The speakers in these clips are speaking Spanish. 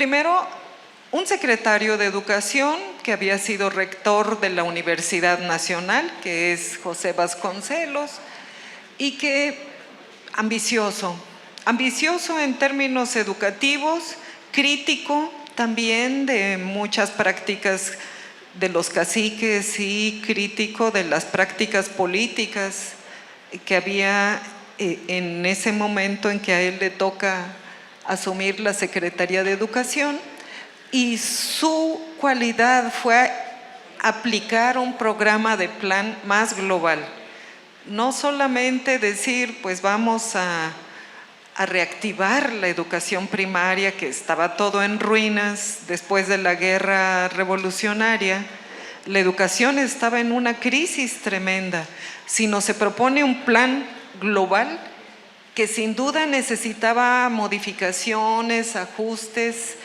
Primero, un secretario de Educación que había sido rector de la Universidad Nacional, que es José Vasconcelos, y que ambicioso en términos educativos, crítico también de muchas prácticas de los caciques y crítico de las prácticas políticas que había en ese momento en que a él le toca asumir la Secretaría de Educación, y su cualidad fue aplicar un programa de plan más global. No solamente decir, pues vamos a reactivar la educación primaria, que estaba todo en ruinas después de la guerra revolucionaria. La educación estaba en una crisis tremenda, sino se propone un plan global que sin duda necesitaba modificaciones, ajustes,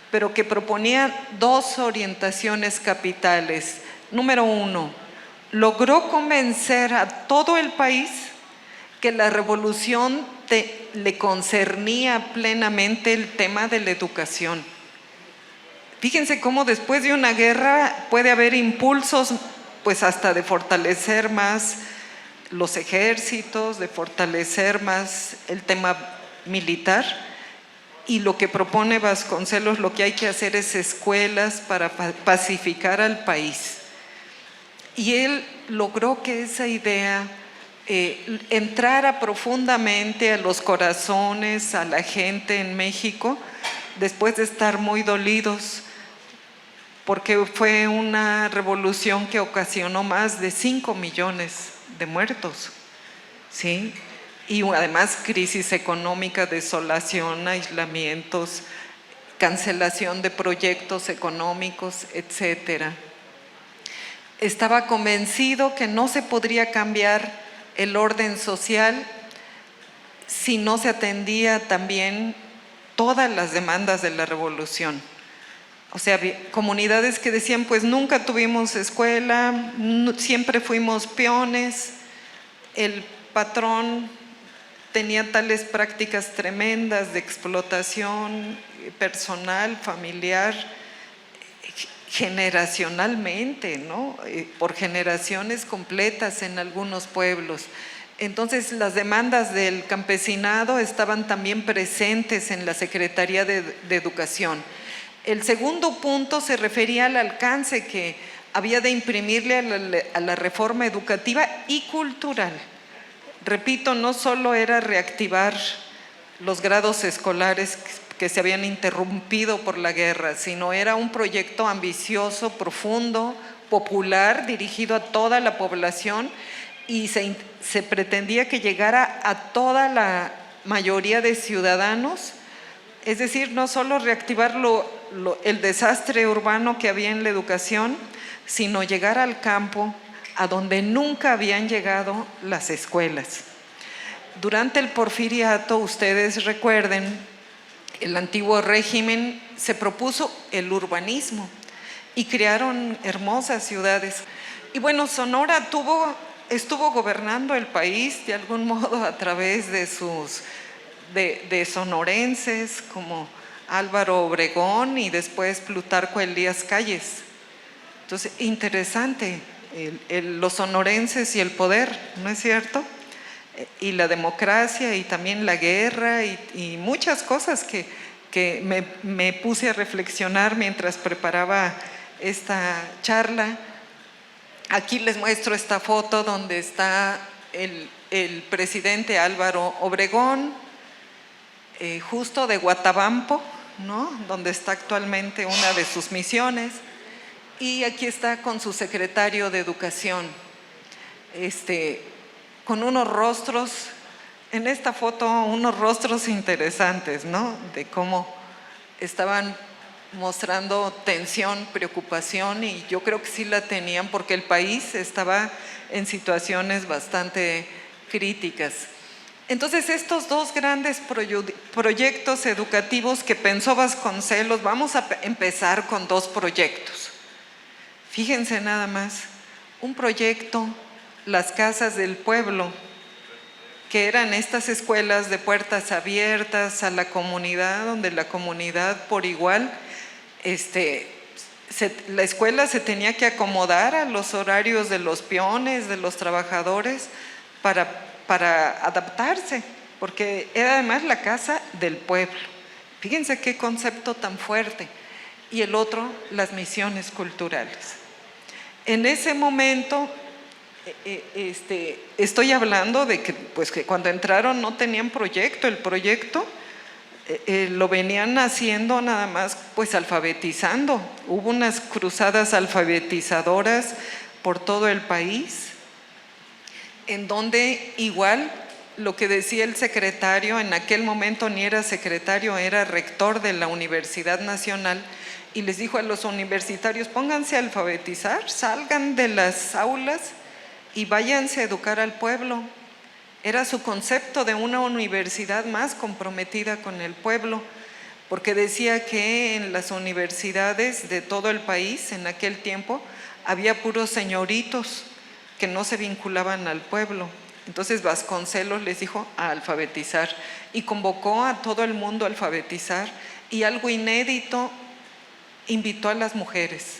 pero que proponía dos orientaciones capitales. Número uno, logró convencer a todo el país que la revolución le concernía plenamente el tema de la educación. Fíjense cómo después de una guerra puede haber impulsos, pues hasta de fortalecer más los ejércitos, de fortalecer más el tema militar. Y lo que propone Vasconcelos, lo que hay que hacer es escuelas para pacificar al país. Y él logró que esa idea entrara profundamente a los corazones, a la gente en México, después de estar muy dolidos, porque fue una revolución que ocasionó más de 5 millones de muertos, ¿sí? Y además crisis económica, desolación, aislamientos, cancelación de proyectos económicos, etcétera. Estaba convencido que no se podría cambiar el orden social si no se atendía también todas las demandas de la revolución. O sea, comunidades que decían, pues nunca tuvimos escuela, siempre fuimos peones, el patrón tenía tales prácticas tremendas de explotación personal, familiar, generacionalmente, ¿no? Por generaciones completas en algunos pueblos. Entonces, las demandas del campesinado estaban también presentes en la Secretaría de Educación. El segundo punto se refería al alcance que había de imprimirle a la reforma educativa y cultural. Repito, no solo era reactivar los grados escolares que se habían interrumpido por la guerra, sino era un proyecto ambicioso, profundo, popular, dirigido a toda la población, y se pretendía que llegara a toda la mayoría de ciudadanos. Es decir, no solo reactivar el desastre urbano que había en la educación, sino llegar al campo, a donde nunca habían llegado las escuelas. Durante el porfiriato, ustedes recuerden, el antiguo régimen se propuso el urbanismo y crearon hermosas ciudades. Y bueno, Sonora estuvo gobernando el país de algún modo a través de de sonorenses como Álvaro Obregón y después Plutarco Elías Calles. Entonces, interesante, los sonorenses y el poder, ¿no es cierto? Y la democracia y también la guerra y muchas cosas que me puse a reflexionar mientras preparaba esta charla. Aquí les muestro esta foto donde está el presidente Álvaro Obregón, justo de Guatabampo, ¿no? Donde está actualmente una de sus misiones, y aquí está con su secretario de Educación, con unos rostros, en esta foto unos rostros interesantes, ¿no? De cómo estaban mostrando tensión, preocupación, y yo creo que sí la tenían porque el país estaba en situaciones bastante críticas. Entonces, estos dos grandes proyectos educativos que pensó Vasconcelos, vamos a empezar con dos proyectos. Fíjense nada más, un proyecto, las casas del pueblo, que eran estas escuelas de puertas abiertas a la comunidad, donde la comunidad por igual, la escuela se tenía que acomodar a los horarios de los peones, de los trabajadores, para adaptarse, porque era además la casa del pueblo. Fíjense qué concepto tan fuerte. Y el otro, las misiones culturales. En ese momento, estoy hablando de que, pues, que cuando entraron no tenían proyecto. El proyecto lo venían haciendo nada más, pues, alfabetizando. Hubo unas cruzadas alfabetizadoras por todo el país, en donde igual lo que decía el secretario, en aquel momento ni era secretario, era rector de la Universidad Nacional, y les dijo a los universitarios: pónganse a alfabetizar, salgan de las aulas y váyanse a educar al pueblo. Era su concepto de una universidad más comprometida con el pueblo, porque decía que en las universidades de todo el país en aquel tiempo había puros señoritos que no se vinculaban al pueblo. Entonces Vasconcelos les dijo: a alfabetizar, y convocó a todo el mundo a alfabetizar, y algo inédito, invitó a las mujeres.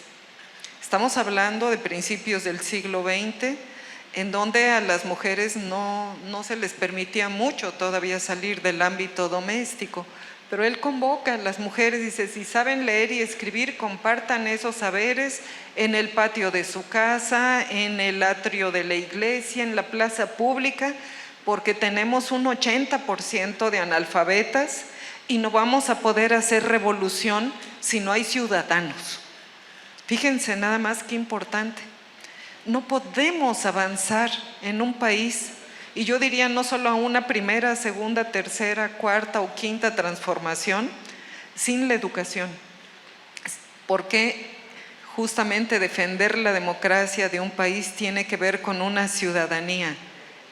Estamos hablando de principios del siglo XX, en donde a las mujeres no se les permitía mucho todavía salir del ámbito doméstico, pero él convoca a las mujeres y dice: si saben leer y escribir, compartan esos saberes en el patio de su casa, en el atrio de la iglesia, en la plaza pública, porque tenemos un 80% de analfabetas y no vamos a poder hacer revolución si no hay ciudadanos. Fíjense nada más qué importante. No podemos avanzar en un país, y yo diría no solo a una primera, segunda, tercera, cuarta o quinta transformación, sin la educación. Porque justamente defender la democracia de un país tiene que ver con una ciudadanía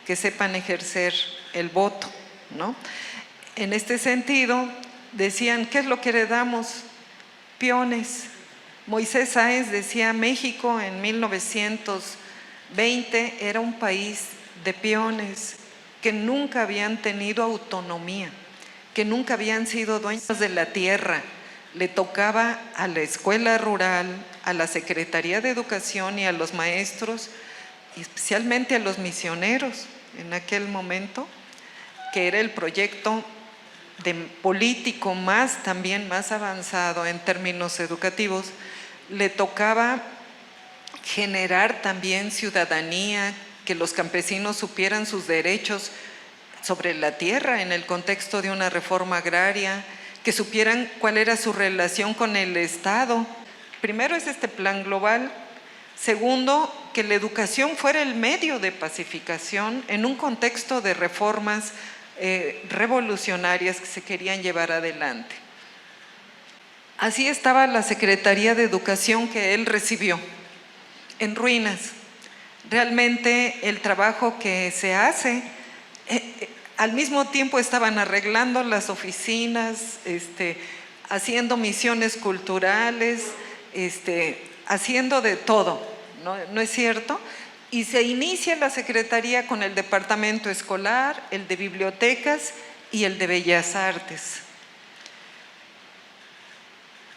que sepan ejercer el voto, ¿no? En este sentido, decían: ¿qué es lo que heredamos? Peones. Moisés Sáenz decía: México en 1920 era un país de peones que nunca habían tenido autonomía, que nunca habían sido dueños de la tierra. Le tocaba a la escuela rural, a la Secretaría de Educación y a los maestros, y especialmente a los misioneros en aquel momento, que era el proyecto político también más avanzado en términos educativos. Le tocaba generar también ciudadanía, que los campesinos supieran sus derechos sobre la tierra en el contexto de una reforma agraria, que supieran cuál era su relación con el Estado. Primero es este plan global. Segundo, que la educación fuera el medio de pacificación en un contexto de reformas revolucionarias que se querían llevar adelante. Así estaba la Secretaría de Educación que él recibió, en ruinas. Realmente el trabajo que se hace, al mismo tiempo estaban arreglando las oficinas, haciendo misiones culturales, haciendo de todo, ¿no es cierto? Y se inicia la Secretaría con el departamento escolar, el de bibliotecas y el de bellas artes.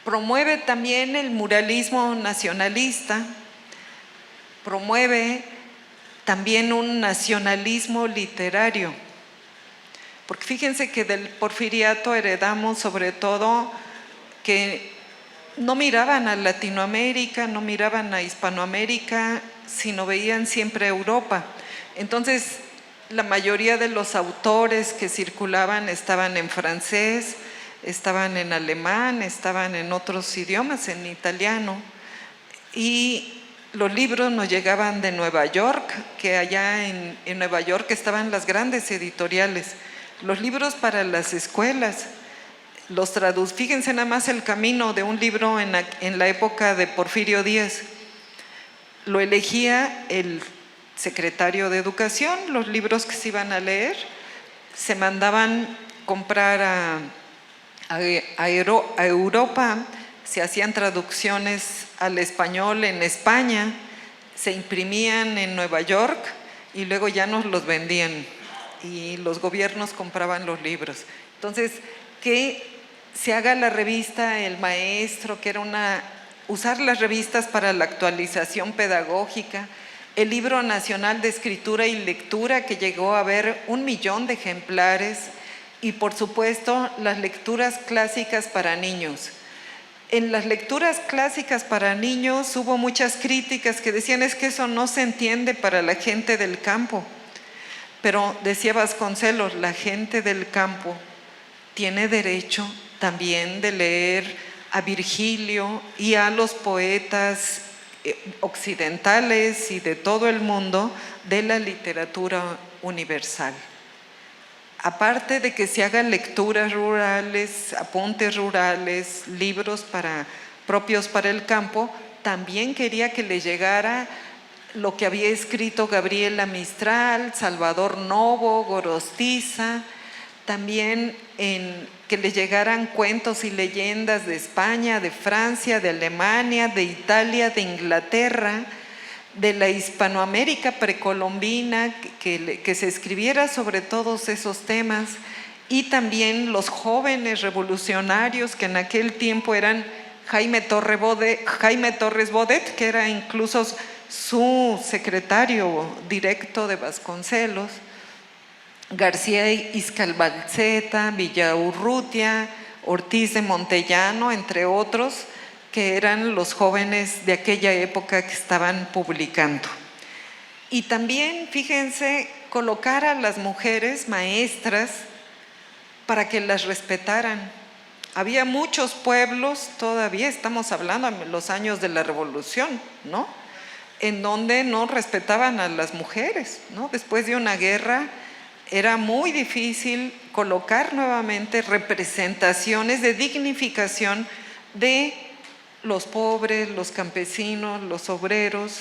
Promueve también el muralismo nacionalista, promueve también un nacionalismo literario, porque fíjense que del porfiriato heredamos sobre todo que no miraban a Latinoamérica, no miraban a Hispanoamérica, sino veían siempre a Europa. Entonces, la mayoría de los autores que circulaban estaban en francés, estaban en alemán, estaban en otros idiomas, en italiano, y los libros nos llegaban de Nueva York, que allá en Nueva York estaban las grandes editoriales, los libros para las escuelas. Fíjense nada más el camino de un libro en la época de Porfirio Díaz. Lo elegía el secretario de Educación, los libros que se iban a leer, se mandaban comprar a Europa, se hacían traducciones al español en España, se imprimían en Nueva York y luego ya nos los vendían y los gobiernos compraban los libros. Entonces, que se haga la revista El Maestro, que era usar las revistas para la actualización pedagógica, el Libro Nacional de Escritura y Lectura, que llegó a haber 1 millón de ejemplares, y por supuesto las lecturas clásicas para niños. En las lecturas clásicas para niños hubo muchas críticas que decían es que eso no se entiende para la gente del campo. Pero decía Vasconcelos, la gente del campo tiene derecho también de leer a Virgilio y a los poetas occidentales y de todo el mundo de la literatura universal. Aparte de que se hagan lecturas rurales, apuntes rurales, libros propios para el campo, también quería que le llegara lo que había escrito Gabriela Mistral, Salvador Novo, Gorostiza, también que le llegaran cuentos y leyendas de España, de Francia, de Alemania, de Italia, de Inglaterra, de la Hispanoamérica precolombina, que se escribiera sobre todos esos temas, y también los jóvenes revolucionarios que en aquel tiempo eran Jaime Torres Bodet, que era incluso su secretario directo de Vasconcelos, García Iscalbalceta, Villaurrutia, Ortiz de Montellano, entre otros, que eran los jóvenes de aquella época que estaban publicando. Y también, fíjense, colocar a las mujeres maestras para que las respetaran. Había muchos pueblos, todavía estamos hablando de los años de la Revolución, ¿no?, en donde no respetaban a las mujeres, ¿no? Después de una guerra era muy difícil colocar nuevamente representaciones de dignificación de los pobres, los campesinos, los obreros,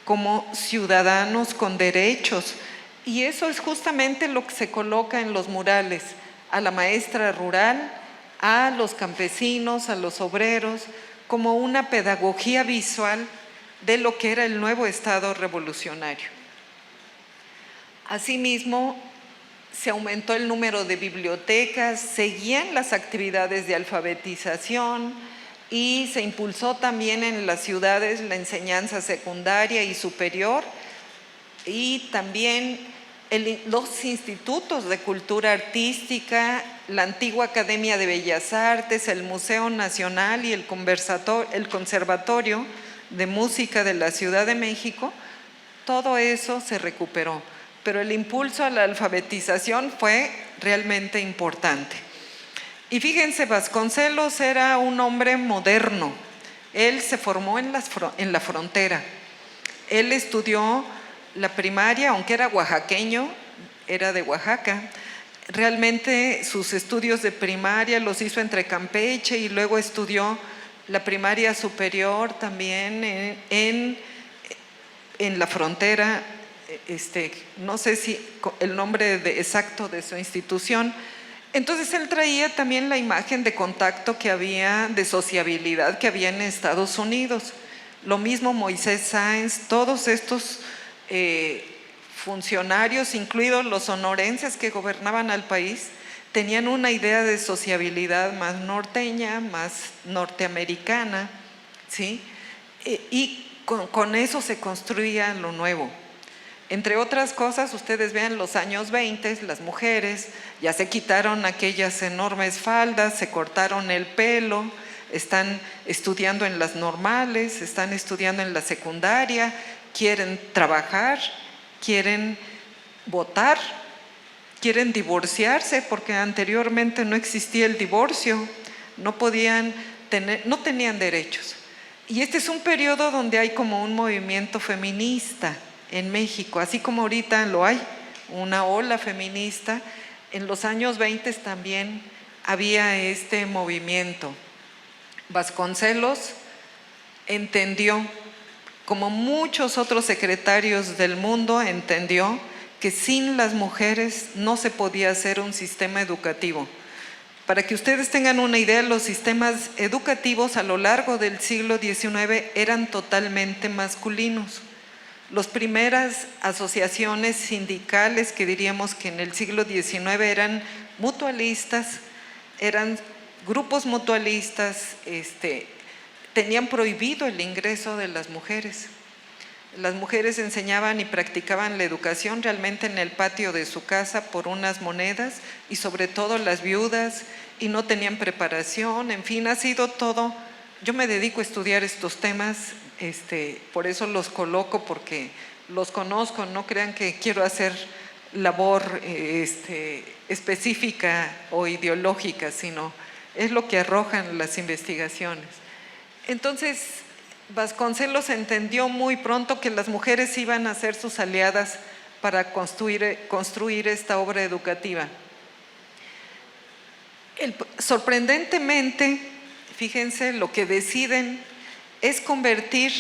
como ciudadanos con derechos. Y eso es justamente lo que se coloca en los murales: a la maestra rural, a los campesinos, a los obreros, como una pedagogía visual de lo que era el nuevo Estado revolucionario. Asimismo, se aumentó el número de bibliotecas, seguían las actividades de alfabetización y se impulsó también en las ciudades la enseñanza secundaria y superior, y también los institutos de cultura artística, la antigua Academia de Bellas Artes, el Museo Nacional y el Conservatorio de Música de la Ciudad de México. Todo eso se recuperó, pero el impulso a la alfabetización fue realmente importante. Y fíjense, Vasconcelos era un hombre moderno. Él se formó en la frontera. Él estudió la primaria, aunque era oaxaqueño, era de Oaxaca. Realmente sus estudios de primaria los hizo entre Campeche y luego estudió la primaria superior también en la frontera. No sé si el nombre exacto de su institución. Entonces él traía también la imagen de contacto que había, de sociabilidad que había en Estados Unidos. Lo mismo Moisés Sáenz, todos estos funcionarios, incluidos los sonorenses que gobernaban al país, tenían una idea de sociabilidad más norteña, más norteamericana, ¿sí? Y con eso se construía lo nuevo. Entre otras cosas, ustedes vean los años 20, las mujeres ya se quitaron aquellas enormes faldas, se cortaron el pelo, están estudiando en las normales, están estudiando en la secundaria, quieren trabajar, quieren votar, quieren divorciarse, porque anteriormente no existía el divorcio, no tenían derechos. Y este es un periodo donde hay como un movimiento feminista en México, así como ahorita lo hay, una ola feminista. En los años 20 también había este movimiento. Vasconcelos entendió, como muchos otros secretarios del mundo, entendió que sin las mujeres no se podía hacer un sistema educativo. Para que ustedes tengan una idea, los sistemas educativos a lo largo del siglo XIX eran totalmente masculinos. Las primeras asociaciones sindicales que diríamos que en el siglo XIX eran mutualistas, eran grupos mutualistas, tenían prohibido el ingreso de las mujeres. Las mujeres enseñaban y practicaban la educación realmente en el patio de su casa por unas monedas, y sobre todo las viudas, y no tenían preparación. En fin, ha sido todo. Yo me dedico a estudiar estos temas, por eso los coloco, porque los conozco. No crean que quiero hacer labor específica o ideológica, sino es lo que arrojan las investigaciones. Entonces, Vasconcelos entendió muy pronto que las mujeres iban a ser sus aliadas para construir esta obra educativa. Sorprendentemente, fíjense, lo que deciden es convertir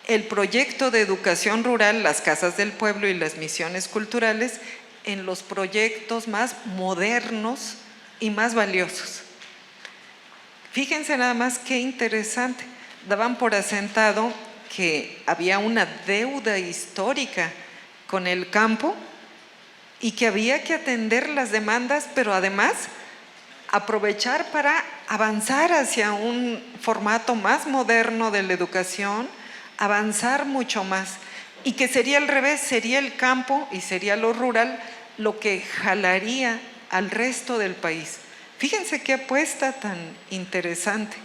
el proyecto de educación rural, las casas del pueblo y las misiones culturales, en los proyectos más modernos y más valiosos. Fíjense nada más qué interesante. Daban por asentado que había una deuda histórica con el campo y que había que atender las demandas, pero además aprovechar para avanzar hacia un formato más moderno de la educación, avanzar mucho más, y que sería al revés, sería el campo y sería lo rural lo que jalaría al resto del país. Fíjense qué apuesta tan interesante.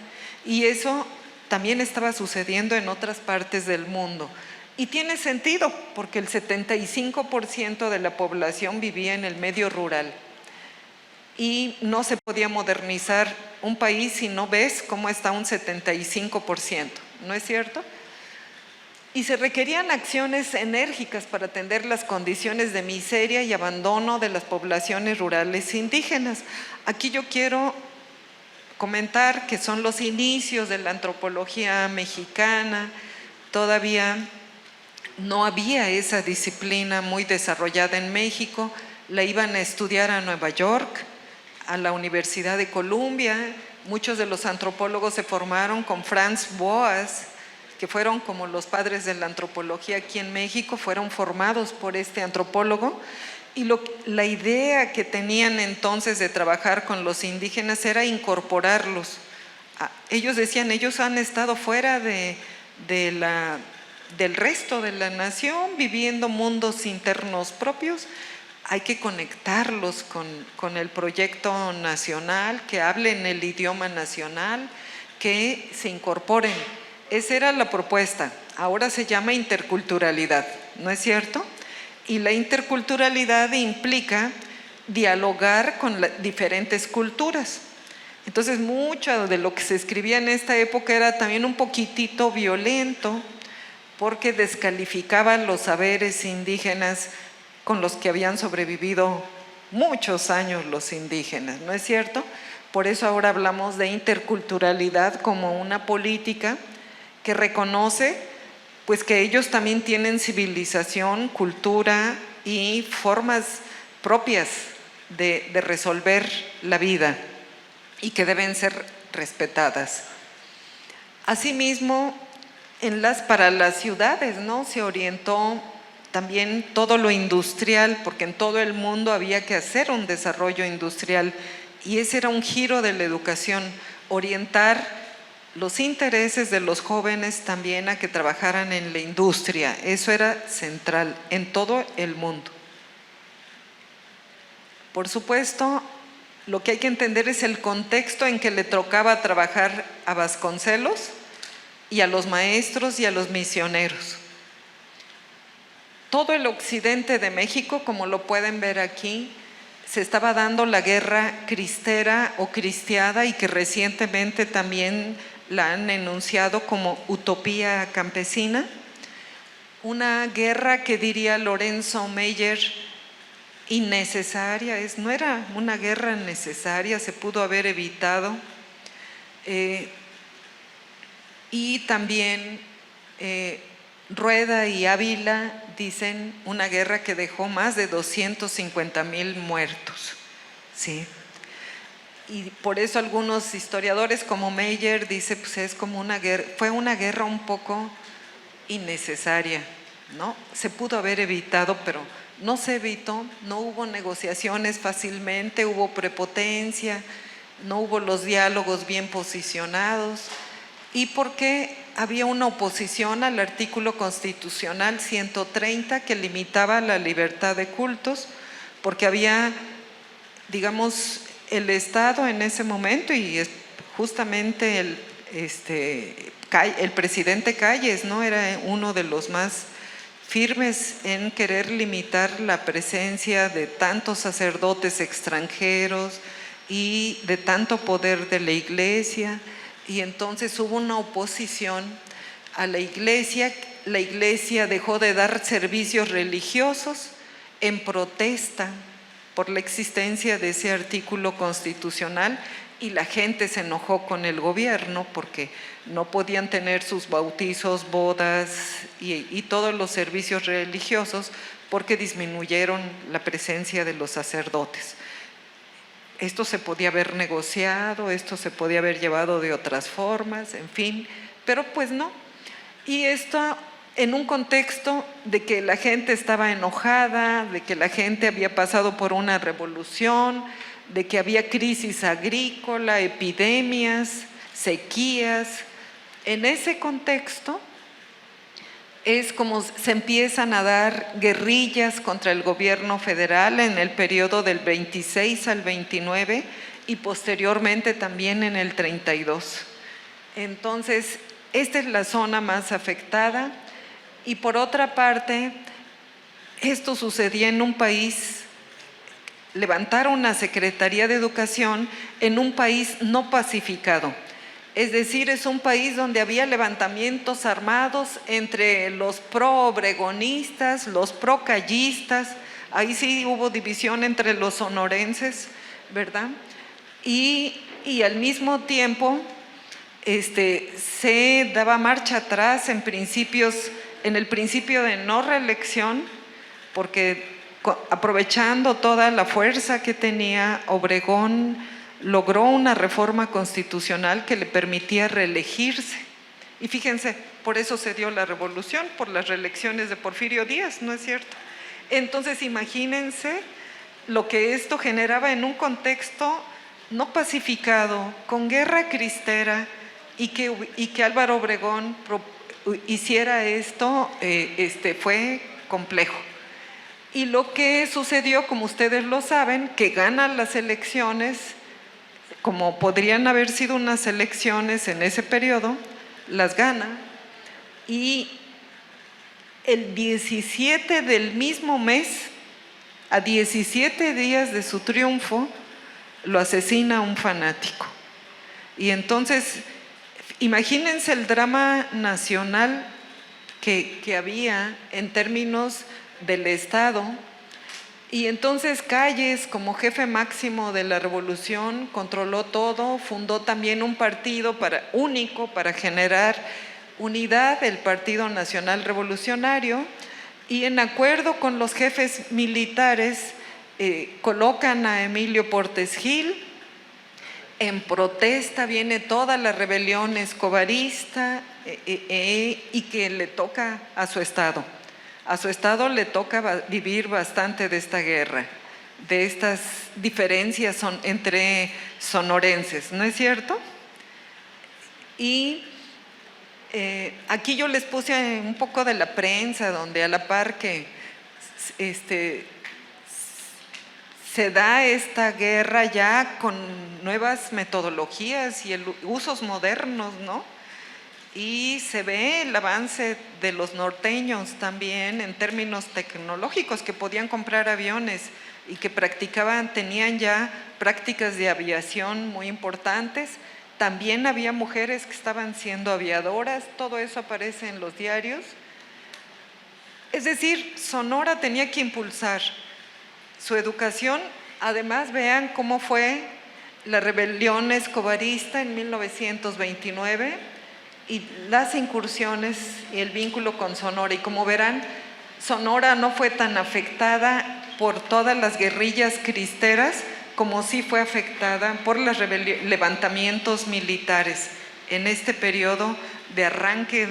Y eso también estaba sucediendo en otras partes del mundo. Y tiene sentido, porque el 75% de la población vivía en el medio rural. Y no se podía modernizar un país si no ves cómo está un 75%, ¿no es cierto? Y se requerían acciones enérgicas para atender las condiciones de miseria y abandono de las poblaciones rurales indígenas. Aquí yo quiero comentar que son los inicios de la antropología mexicana. Todavía no había esa disciplina muy desarrollada en México. La iban a estudiar a Nueva York, a la Universidad de Columbia. Muchos de los antropólogos se formaron con Franz Boas, que fueron como los padres de la antropología aquí en México, fueron formados por este antropólogo. Y la idea que tenían entonces de trabajar con los indígenas era incorporarlos. Ellos decían, ellos han estado fuera del resto de la nación, viviendo mundos internos propios. Hay que conectarlos con el proyecto nacional, que hablen el idioma nacional, que se incorporen. Esa era la propuesta. Ahora se llama interculturalidad, ¿no es cierto? Y la interculturalidad implica dialogar con diferentes culturas. Entonces, mucho de lo que se escribía en esta época era también un poquitito violento, porque descalificaba los saberes indígenas con los que habían sobrevivido muchos años los indígenas, ¿no es cierto? Por eso ahora hablamos de interculturalidad como una política que reconoce pues que ellos también tienen civilización, cultura y formas propias de resolver la vida y que deben ser respetadas. Asimismo, para las ciudades, ¿no?, se orientó también todo lo industrial, porque en todo el mundo había que hacer un desarrollo industrial, y ese era un giro de la educación, orientar los intereses de los jóvenes también a que trabajaran en la industria. Eso era central en todo el mundo. Por supuesto, lo que hay que entender es el contexto en que le tocaba trabajar a Vasconcelos y a los maestros y a los misioneros. Todo el occidente de México, como lo pueden ver aquí, se estaba dando la guerra cristera o cristiada, y que recientemente también la han enunciado como utopía campesina. Una guerra que, diría Lorenzo Meyer, innecesaria. No era una guerra necesaria, se pudo haber evitado. Y también Rueda y Ávila dicen una guerra que dejó más de 250,000 muertos, ¿sí? Y por eso algunos historiadores como Meyer dice, pues es como una guerra, fue una guerra un poco innecesaria, ¿no? Se pudo haber evitado, pero no se evitó, no hubo negociaciones fácilmente, hubo prepotencia, no hubo los diálogos bien posicionados, y porque había una oposición al artículo constitucional 130 que limitaba la libertad de cultos, porque había, digamos, el Estado en ese momento, y justamente el presidente Calles, ¿no?, era uno de los más firmes en querer limitar la presencia de tantos sacerdotes extranjeros y de tanto poder de la Iglesia, y entonces hubo una oposición a la Iglesia. La Iglesia dejó de dar servicios religiosos en protesta por la existencia de ese artículo constitucional, y la gente se enojó con el gobierno porque no podían tener sus bautizos, bodas y todos los servicios religiosos porque disminuyeron la presencia de los sacerdotes. Esto se podía haber negociado, esto se podía haber llevado de otras formas, en fin, pero pues no. Y esto en un contexto de que la gente estaba enojada, de que la gente había pasado por una revolución, de que había crisis agrícola, epidemias, sequías. En ese contexto es como se empiezan a dar guerrillas contra el gobierno federal en el periodo del 26 al 29 y posteriormente también en el 32. Entonces, esta es la zona más afectada. Y por otra parte, esto sucedía en un país, levantaron una Secretaría de Educación en un país no pacificado. Es decir, es un país donde había levantamientos armados entre los pro-obregonistas, los pro-callistas. Ahí sí hubo división entre los sonorenses, ¿verdad? Y al mismo tiempo se daba marcha atrás en el principio de no reelección, porque aprovechando toda la fuerza que tenía, Obregón logró una reforma constitucional que le permitía reelegirse. Y fíjense, por eso se dio la revolución, por las reelecciones de Porfirio Díaz, ¿no es cierto? Entonces imagínense lo que esto generaba en un contexto no pacificado, con guerra cristera, y que Álvaro Obregón hiciera esto, fue complejo. Y lo que sucedió, como ustedes lo saben, que ganan las elecciones, como podrían haber sido unas elecciones en ese periodo, las gana, y el 17 del mismo mes, a 17 días de su triunfo, lo asesina un fanático. Y entonces, imagínense el drama nacional que había en términos del Estado. Y entonces Calles, como jefe máximo de la revolución, controló todo, fundó también un partido único para generar unidad, el Partido Nacional Revolucionario, y en acuerdo con los jefes militares colocan a Emilio Portes Gil. En protesta viene toda la rebelión escobarista y que le toca a su Estado. A su Estado le toca vivir bastante de esta guerra, de estas diferencias entre sonorenses, ¿no es cierto? Y aquí yo les puse un poco de la prensa, donde a la par que se da esta guerra ya con nuevas metodologías y usos modernos, ¿no? Y se ve el avance de los norteños también en términos tecnológicos, que podían comprar aviones y que tenían ya prácticas de aviación muy importantes. También había mujeres que estaban siendo aviadoras, todo eso aparece en los diarios. Es decir, Sonora tenía que impulsar su educación. Además, vean cómo fue la rebelión escobarista en 1929 y las incursiones y el vínculo con Sonora. Y como verán, Sonora no fue tan afectada por todas las guerrillas cristeras como sí fue afectada por los levantamientos militares en este periodo de arranque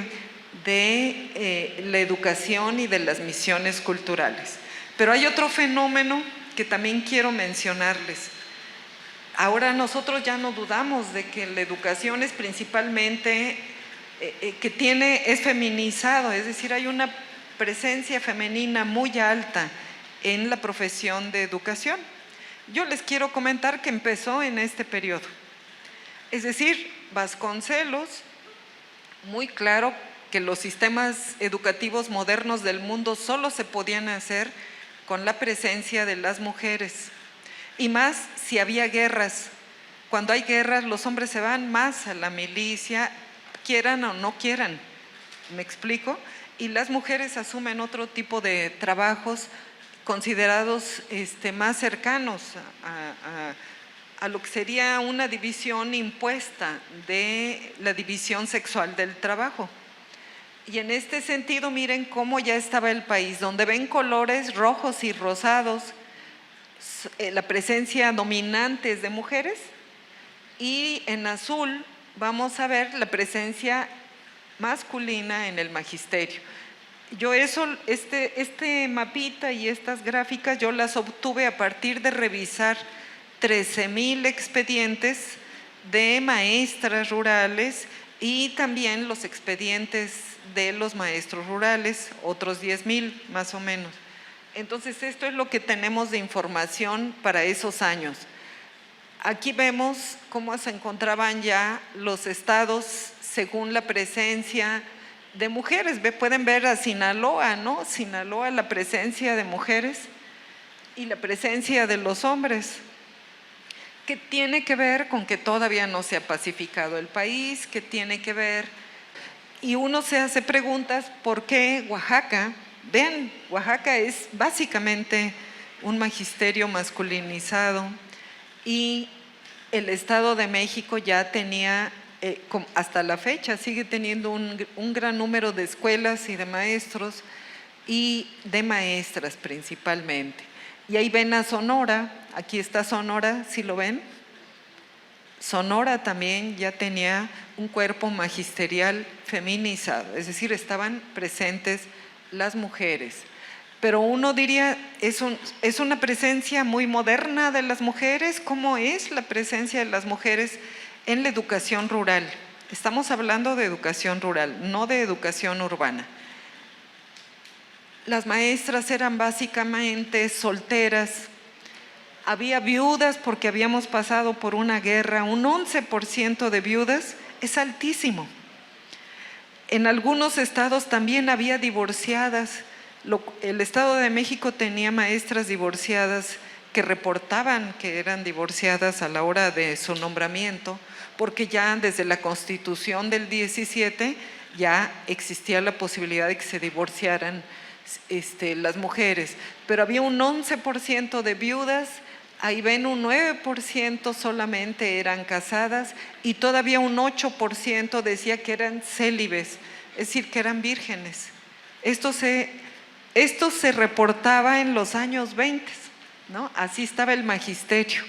de la educación y de las misiones culturales. Pero hay otro fenómeno que también quiero mencionarles. Ahora nosotros ya no dudamos de que la educación es principalmente, es feminizado, es decir, hay una presencia femenina muy alta en la profesión de educación. Yo les quiero comentar que empezó en este periodo. Es decir, Vasconcelos, muy claro que los sistemas educativos modernos del mundo solo se podían hacer con la presencia de las mujeres. Y más si había guerras. Cuando hay guerras, los hombres se van más a la milicia, quieran o no quieran. ¿Me explico? Y las mujeres asumen otro tipo de trabajos considerados más cercanos a lo que sería una división impuesta de la división sexual del trabajo. Y en este sentido, miren cómo ya estaba el país, donde ven colores rojos y rosados, la presencia dominante es de mujeres, y en azul vamos a ver la presencia masculina en el magisterio. Yo este mapita y estas gráficas yo las obtuve a partir de revisar 13,000 expedientes de maestras rurales y también los expedientes de los maestros rurales, otros 10,000 más o menos. Entonces, esto es lo que tenemos de información para esos años. Aquí vemos cómo se encontraban ya los estados según la presencia de mujeres. Pueden ver a Sinaloa, ¿no? Sinaloa, la presencia de mujeres y la presencia de los hombres, que tiene que ver con que todavía no se ha pacificado el país, que tiene que ver, y uno se hace preguntas, ¿por qué Oaxaca? Vean, Oaxaca es básicamente un magisterio masculinizado y el Estado de México ya tenía, hasta la fecha, sigue teniendo un gran número de escuelas y de maestros y de maestras principalmente. Y ahí ven a Sonora, aquí está Sonora, ¿sí lo ven? Sonora también ya tenía un cuerpo magisterial feminizado, es decir, estaban presentes las mujeres. Pero uno diría, es una presencia muy moderna de las mujeres. ¿Cómo es la presencia de las mujeres en la educación rural? Estamos hablando de educación rural, no de educación urbana. Las maestras eran básicamente solteras, había viudas porque habíamos pasado por una guerra, un 11% de viudas, es altísimo. En algunos estados también había divorciadas. El Estado de México tenía maestras divorciadas que reportaban que eran divorciadas a la hora de su nombramiento, porque ya desde la Constitución del 17 ya existía la posibilidad de que se divorciaran las mujeres, pero había un 11% de viudas. Ahí ven, un 9% solamente eran casadas y todavía un 8% decía que eran célibes, es decir, que eran vírgenes. Esto se reportaba en los años 20, ¿no? Así estaba el magisterio.